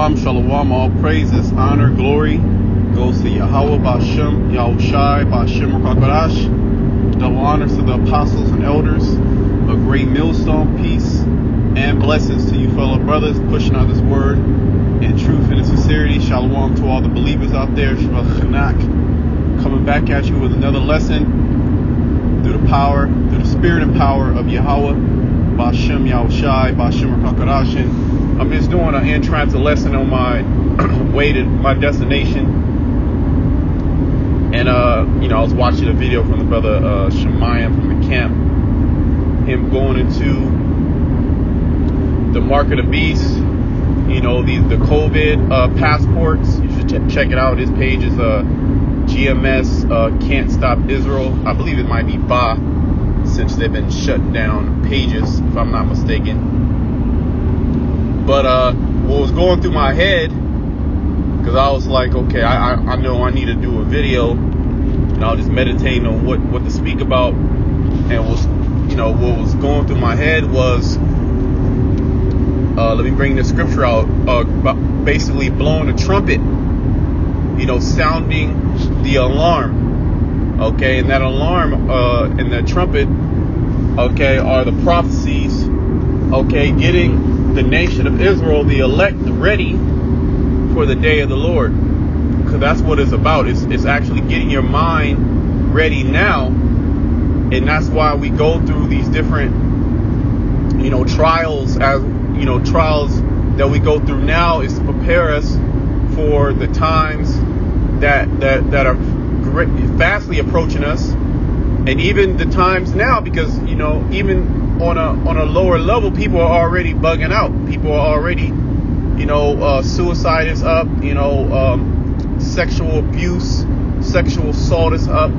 Shalom, shalom, all praises, honor, glory goes to Yahweh, Ba'Shem, Yahushai, Ba'Shem, Rakarash. Double honors to the apostles and elders, a great millstone, peace, and blessings to you fellow brothers, pushing out this word in truth and in sincerity. Shalom to all the believers out there, coming back at you with another lesson through the spirit and power of Yahweh, Ba'Shem, Yahushai, Ba'Shem, Rakarash. And I'm just doing an in-transit lesson on my way to my destination. And, I was watching a video from the brother Shemayim from the camp. Him going into the mark of the beast. The COVID passports. You should check it out. His page is GMS Can't Stop Israel. I believe it might be Ba, since they've been shut down pages, if I'm not mistaken. But what was going through my head, because I was like, okay, I know I need to do a video, and I was just meditating on what to speak about, and what was going through my head was, let me bring the scripture out, basically blowing a trumpet, sounding the alarm, okay, and that alarm and that trumpet, okay, are the prophecies, okay, getting the nation of Israel, the elect, ready for the day of the Lord. Because that's what it's about. It's actually getting your mind ready now. And that's why we go through these different, trials, trials that we go through now, is to prepare us for the times that are fastly approaching us. And even the times now, because, even on a lower level, people are already bugging out. People are already, suicide is up, sexual abuse, sexual assault is up,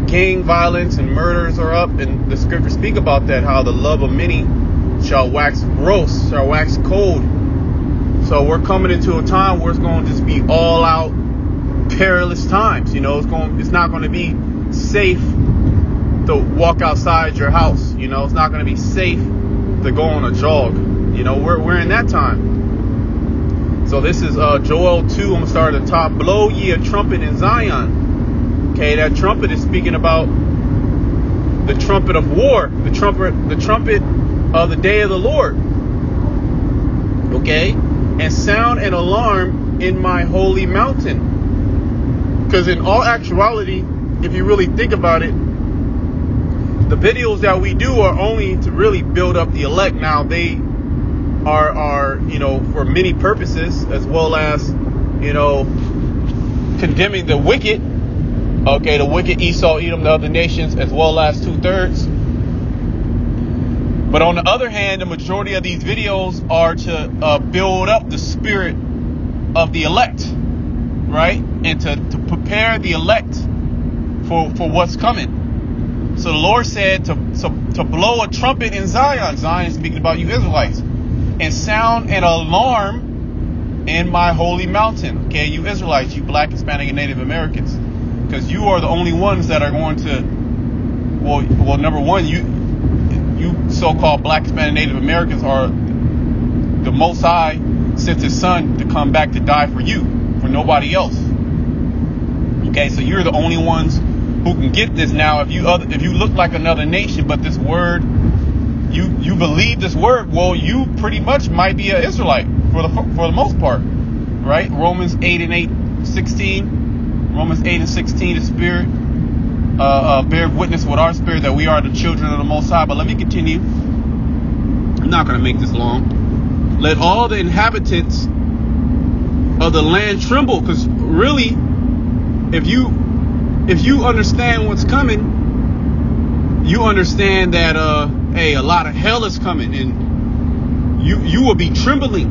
gang violence and murders are up. And the scriptures speak about that, how the love of many shall wax gross, shall wax cold. So we're coming into a time where it's going to just be all out perilous times. It's not going to be safe to walk outside your house. It's not going to be safe to go on a jog. We're in that time. So this is Joel 2. I'm going to start at the top. Blow ye a trumpet in Zion. Okay, that trumpet is speaking about the trumpet of war, the trumpet of the day of the Lord. Okay, and sound an alarm in my holy mountain. Because in all actuality, if you really think about it, the videos that we do are only to really build up the elect. Now they are for many purposes, as well as condemning the wicked. Okay, the wicked, Esau, Edom, the other nations, as well as 2/3. But on the other hand, the majority of these videos are to build up the spirit of the elect, right, and to prepare the elect for what's coming. So the Lord said to blow a trumpet in Zion. Zion is speaking about you Israelites. And sound an alarm in my holy mountain. Okay, you Israelites, you Black, Hispanic, and Native Americans. Because you are the only ones that are going to, well, number one, you so-called Black, Hispanic, Native Americans are the Most High sent His Son to come back to die for you, for nobody else. Okay, so you're the only ones who can get this now. If you look like another nation, but this word, you believe this word, well, you pretty much might be an Israelite for the most part, right? Romans 8:16, the Spirit bear witness with our spirit that we are the children of the Most High. But let me continue. I'm not going to make this long. Let all the inhabitants of the land tremble, because really, if you understand what's coming, you understand that a lot of hell is coming, and you will be trembling.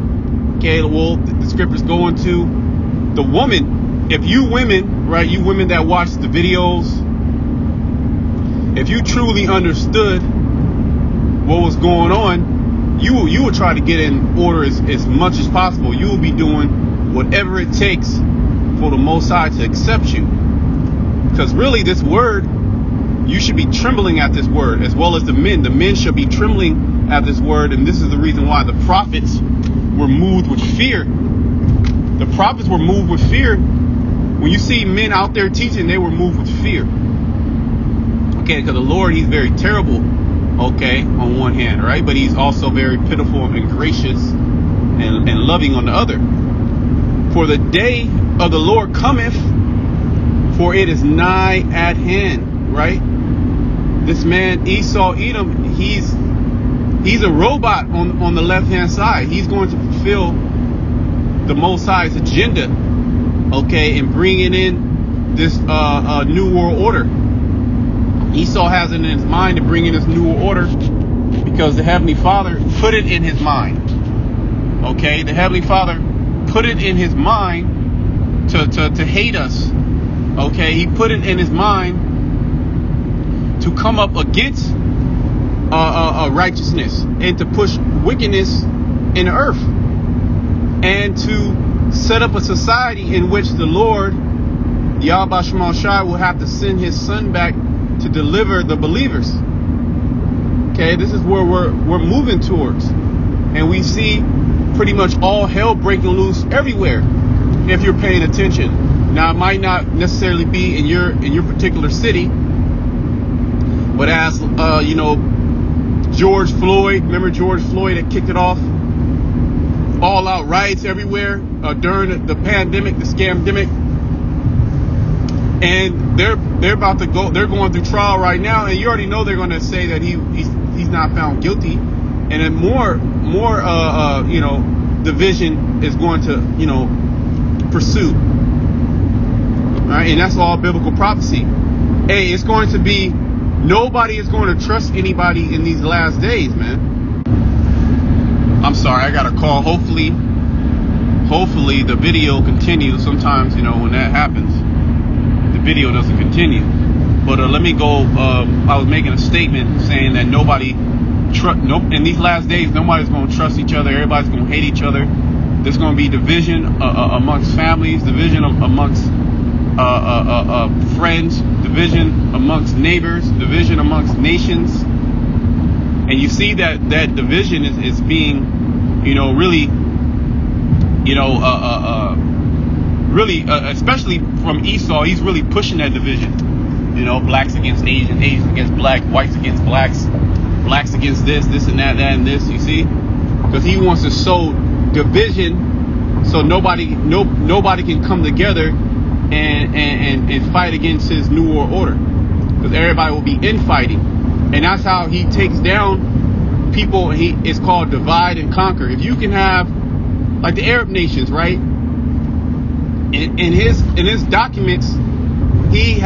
Okay, well, the scriptures go into the woman. If you women, right, you women that watch the videos, if you truly understood what was going on, you will try to get in order as much as possible. You will be doing whatever it takes for the Most High to accept you. Because really, this word, you should be trembling at this word, as well as the men. The men should be trembling at this word, and this is the reason why the prophets were moved with fear. The prophets were moved with fear. When you see men out there teaching, they were moved with fear. Okay, because the Lord, he's very terrible, okay, on one hand, right? But he's also very pitiful and gracious and loving on the other. For the day of the Lord cometh, for it is nigh at hand, right? This man, Esau, Edom, he's a robot on the left-hand side. He's going to fulfill the Most High's agenda, okay, and bringing in this new world order. Esau has it in his mind to bring in this new world order because the Heavenly Father put it in his mind. Okay, the Heavenly Father put it in his mind to hate us. Okay, he put it in his mind to come up against righteousness and to push wickedness in the earth, and to set up a society in which the Lord, Yahweh Shema Shai, will have to send his son back to deliver the believers. Okay, this is where we're moving towards, and we see pretty much all hell breaking loose everywhere if you're paying attention. Now, it might not necessarily be in your particular city, but as you know, George Floyd, remember George Floyd that kicked it off? All out riots everywhere during the pandemic, the scamdemic. And they're about to go, they're going through trial right now, and you already know they're going to say that he's not found guilty. And then more you know, division is going to, you know, pursue. All right, and that's all biblical prophecy. Hey, it's going to be, nobody is going to trust anybody in these last days, man. I'm sorry, I got a call. Hopefully the video continues. Sometimes, you know, when that happens, the video doesn't continue. But let me go. I was making a statement saying that in these last days, nobody's going to trust each other. Everybody's going to hate each other. There's going to be division amongst families, division amongst friends, division amongst neighbors, division amongst nations. And you see that division is being, you know, really, you know, really, especially from Esau, he's really pushing that division. You know, blacks against Asians, Asians against black, whites against blacks, blacks against this and that and this. You see, because he wants to sow division so nobody can come together and fight against his new world order, because everybody will be infighting. And that's how he takes down people. It's called divide and conquer. If you can have, like the Arab nations, right? In his documents, he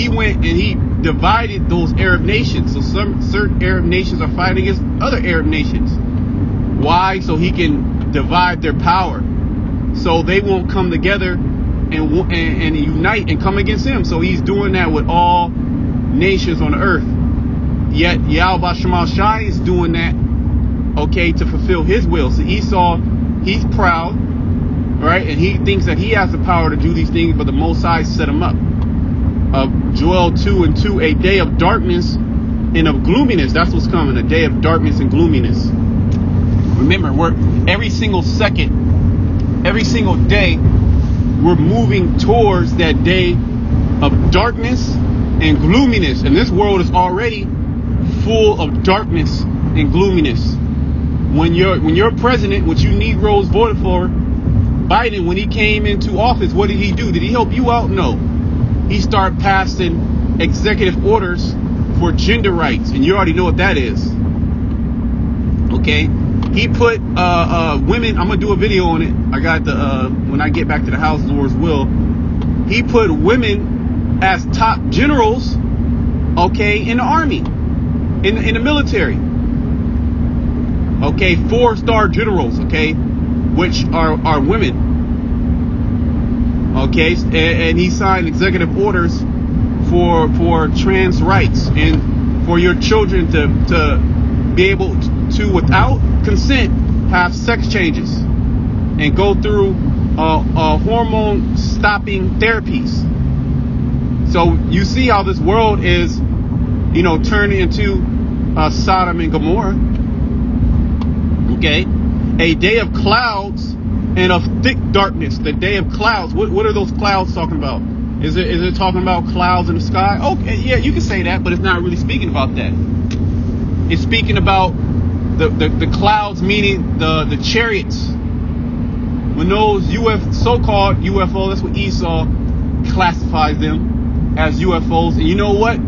went and he divided those Arab nations. So certain Arab nations are fighting against other Arab nations. Why? So he can divide their power, so they won't come together and unite and come against him. So he's doing that with all nations on the earth. Yet Yahweh Shema Shai is doing that, okay, to fulfill his will. So Esau, he's proud, right? And he thinks that he has the power to do these things, but the Most High set him up. Joel 2:2, a day of darkness and of gloominess. That's what's coming, a day of darkness and gloominess. Remember, every single second, every single day, we're moving towards that day of darkness and gloominess. And this world is already full of darkness and gloominess. When your president, which you Negroes voted for, Biden, when he came into office, what did he do? Did he help you out? No. He started passing executive orders for gender rights, and you already know what that is. Okay, he put women. I'm gonna do a video on it. I got the when I get back to the house, Lord's will. He put women as top generals, okay, in the army, in the military. Okay, 4-star generals, okay, which are women. Okay, and he signed executive orders for trans rights and for your children to be able to, without consent, have sex changes and go through hormone stopping therapies. So you see how this world is, you know, turning into Sodom and Gomorrah. Okay, and a day of clouds and of thick darkness. The day of clouds. What are those clouds talking about? Is it talking about clouds in the sky? Okay, yeah, you can say that, but it's not really speaking about that. It's speaking about the clouds, meaning the chariots. When those so-called UFO, that's what Esau classifies them as UFOs. And you know what?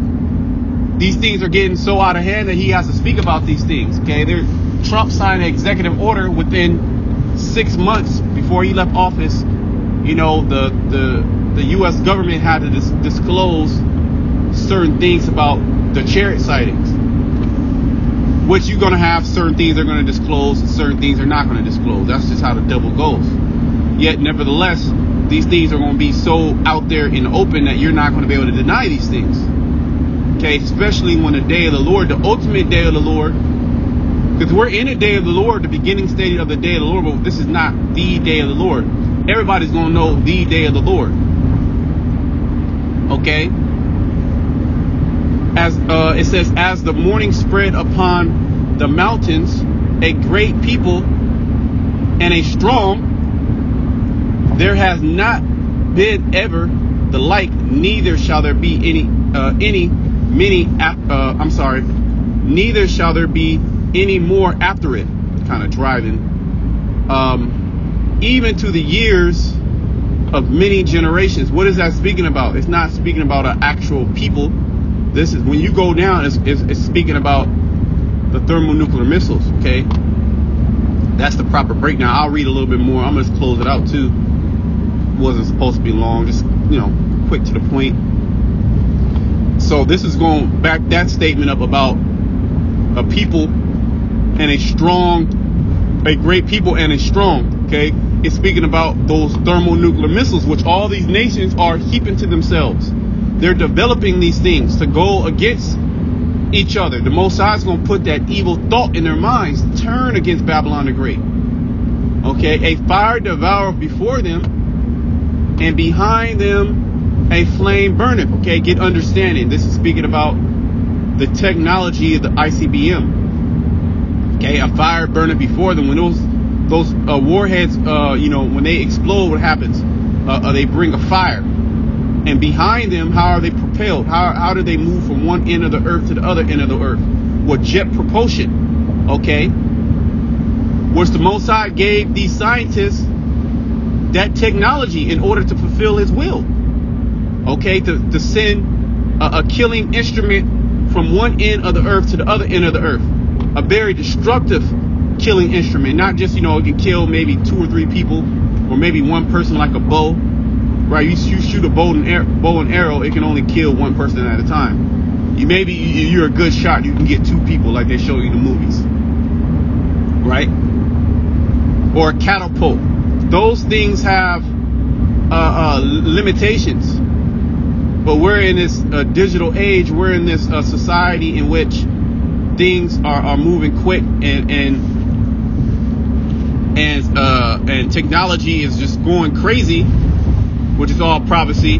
These things are getting so out of hand that he has to speak about these things. Okay, Trump signed an executive order within 6 months before he left office. You know, the U.S. government had to disclose certain things about the chariot sightings, which you're going to have certain things they're going to disclose and certain things they're not going to disclose. That's just how the devil goes. Yet, nevertheless, these things are going to be so out there in the open that you're not going to be able to deny these things. Okay, especially when the day of the Lord, the ultimate day of the Lord, because we're in the day of the Lord, the beginning stage of the day of the Lord, but this is not the day of the Lord. Everybody's going to know the day of the Lord. Okay? As it says, as the morning spread upon the mountains, a great people and a strong, there has not been ever the like, neither shall there be neither shall there be any more after it. Kind of driving. Even to the years of many generations. What is that speaking about? It's not speaking about an actual people. This is, when you go down, it's speaking about the thermonuclear missiles. Okay, that's the proper breakdown. I'll read a little bit more. I'm gonna close it out too. Wasn't supposed to be long, just quick to the point. So this is going back that statement up about a people and a strong, a great people and a strong. Okay, it's speaking about those thermonuclear missiles, which all these nations are heaping to themselves. They're developing these things to go against each other. The Most High is going to put that evil thought in their minds, turn against Babylon the Great. Okay, a fire devoureth before them, and behind them a flame burneth. Okay, get understanding. This is speaking about the technology of the ICBM. Okay, a fire burneth before them. When those warheads, when they explode, what happens? They bring a fire. And behind them, how are they propelled? How do they move from one end of the earth to the other end of the earth? With jet propulsion. Okay. Which the Most High gave these scientists that technology in order to fulfill his will. Okay. To send a killing instrument from one end of the earth to the other end of the earth. A very destructive killing instrument. Not just, it can kill maybe 2 or 3 people, or maybe one person, like a bow. Right, you shoot a bow and arrow, it can only kill one person at a time. You're a good shot, you can get 2 people, like they show you in the movies. Right? Or a catapult. Those things have limitations. But we're in this digital age. We're in this society in which things are moving quick, and technology is just going crazy, which is all prophecy.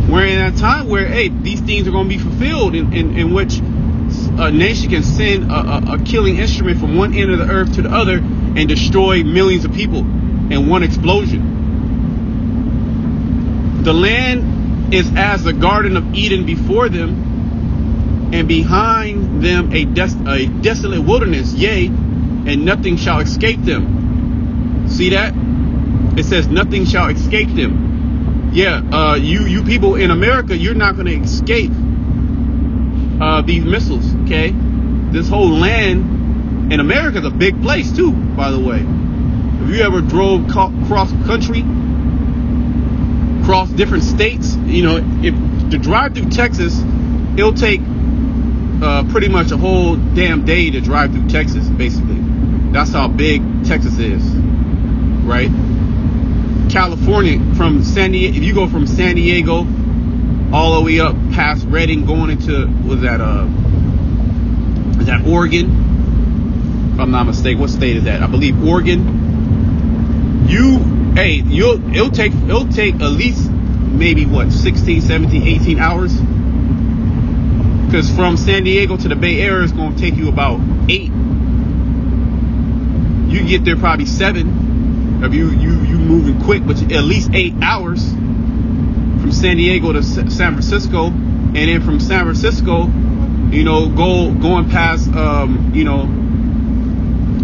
We're in a time where, these things are going to be fulfilled, in which a nation can send a killing instrument from one end of the earth to the other and destroy millions of people in one explosion. The land is as the Garden of Eden before them, and behind them a desolate wilderness, yea, and nothing shall escape them. See that? It says nothing shall escape them. Yeah, you people in America, you're not going to escape these missiles, okay? This whole land in America is a big place too, by the way. If you ever drove cross country, cross different states, if to drive through Texas, it'll take pretty much a whole damn day to drive through Texas, basically. That's how big Texas is, right? California, from San Diego, if you go from San Diego all the way up past Redding, going into, is that Oregon? If I'm not mistaken, what state is that? I believe Oregon. It'll take at least maybe 16, 17, 18 hours. Because from San Diego to the Bay Area is going to take you about 8. you get there probably 7. If you moving quick, but at least 8 hours from San Diego to San Francisco, and then from San Francisco, going past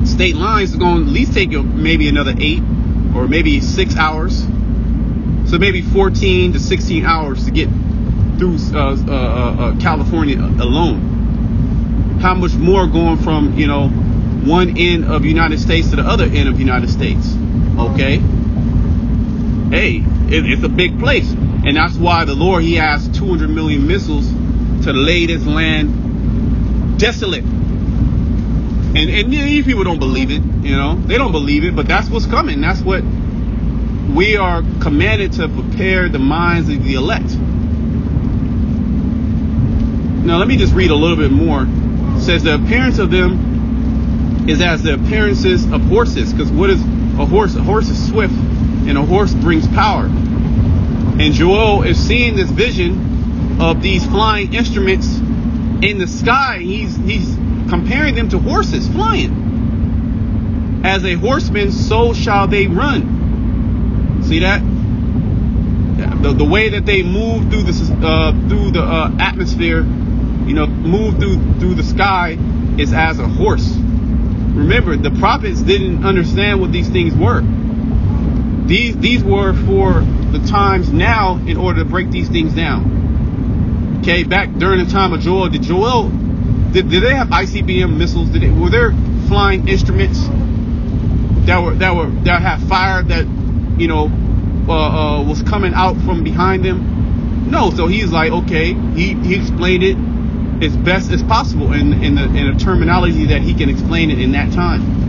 state lines is going to at least take you maybe another 8 or maybe 6 hours. So maybe 14 to 16 hours to get through California alone. How much more going from one end of the United States to the other end of the United States? Okay. Hey, it's a big place, and that's why the Lord, He has 200 million missiles to lay this land desolate. And these people don't believe it. They don't believe it, but that's what's coming. That's what we are commanded to prepare the minds of the elect. Now let me just read a little bit more. It says the appearance of them is as the appearances of horses. Because what is a horse? A horse is swift, and a horse brings power. And Joel is seeing this vision of these flying instruments in the sky. He's comparing them to horses flying. As a horseman, so shall they run. See that? The way that they move through the atmosphere, move through the sky, is as a horse. Remember, the prophets didn't understand what these things were. These were for the times now in order to break these things down. Okay, back during the time of Joel, did they have ICBM missiles? Were there flying instruments that had fire that was coming out from behind them? No. So he's like, okay, he explained it as best as possible in the terminology that he can explain it in that time.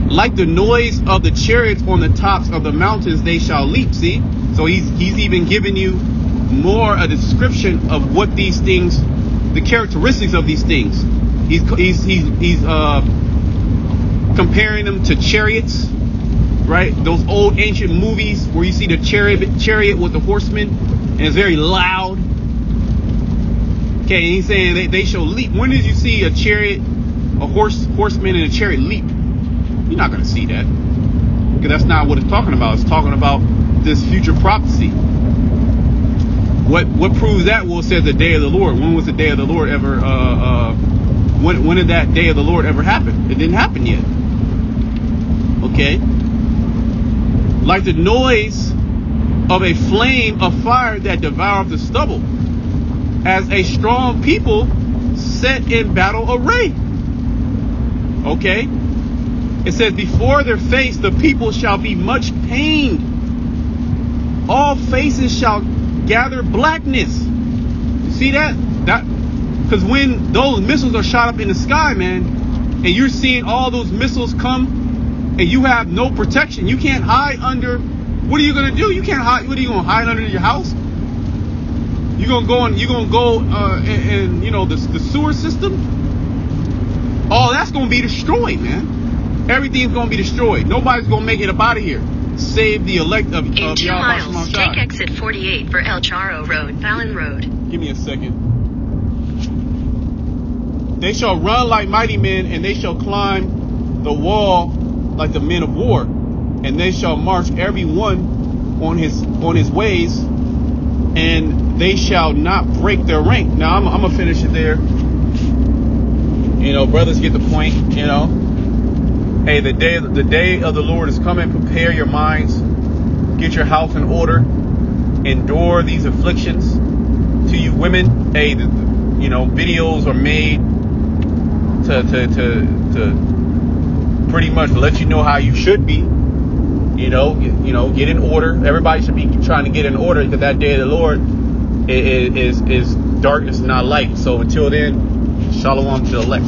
Like the noise of the chariots on the tops of the mountains, they shall leap. See, so he's even giving you more a description of what these things, the characteristics of these things. He's comparing them to chariots, right? Those old ancient movies where you see the chariot with the horseman, and it's very loud. Okay, and he's saying they shall leap. When did you see a chariot, a horseman and a chariot leap? You're not going to see that, because that's not what it's talking about. It's talking about this future prophecy. What proves that? Well, it says the day of the Lord. When was the day of the Lord ever? When did that day of the Lord ever happen? It didn't happen yet. Okay. Like the noise of a flame of fire that devoureth the stubble, as a strong people set in battle array. Okay. It says, before their face the people shall be much pained. All faces shall gather blackness. You see that? Because when those missiles are shot up in the sky, man, and you're seeing all those missiles come, and you have no protection, you can't hide under. What are you gonna do? You can't hide. What are you gonna hide under your house? You're gonna go in the sewer system. All that's gonna be destroyed, man. Everything's gonna be destroyed. Nobody's gonna make it up out of here. Save the elect of in 2 miles, take exit 48 for El Charro Road, Fallon Road. Give me a second. They shall run like mighty men, and they shall climb the wall like the men of war, and they shall march every one on his ways, and they shall not break their rank. Now I'm gonna finish it there. Brothers get the point. Hey, the day of the Lord is coming. Prepare your minds. Get your house in order. Endure these afflictions. To you women, hey, videos are made to pretty much let you know how you should be. Get in order. Everybody should be trying to get in order, because that day of the Lord is darkness, not light. So until then, shalom to the elect.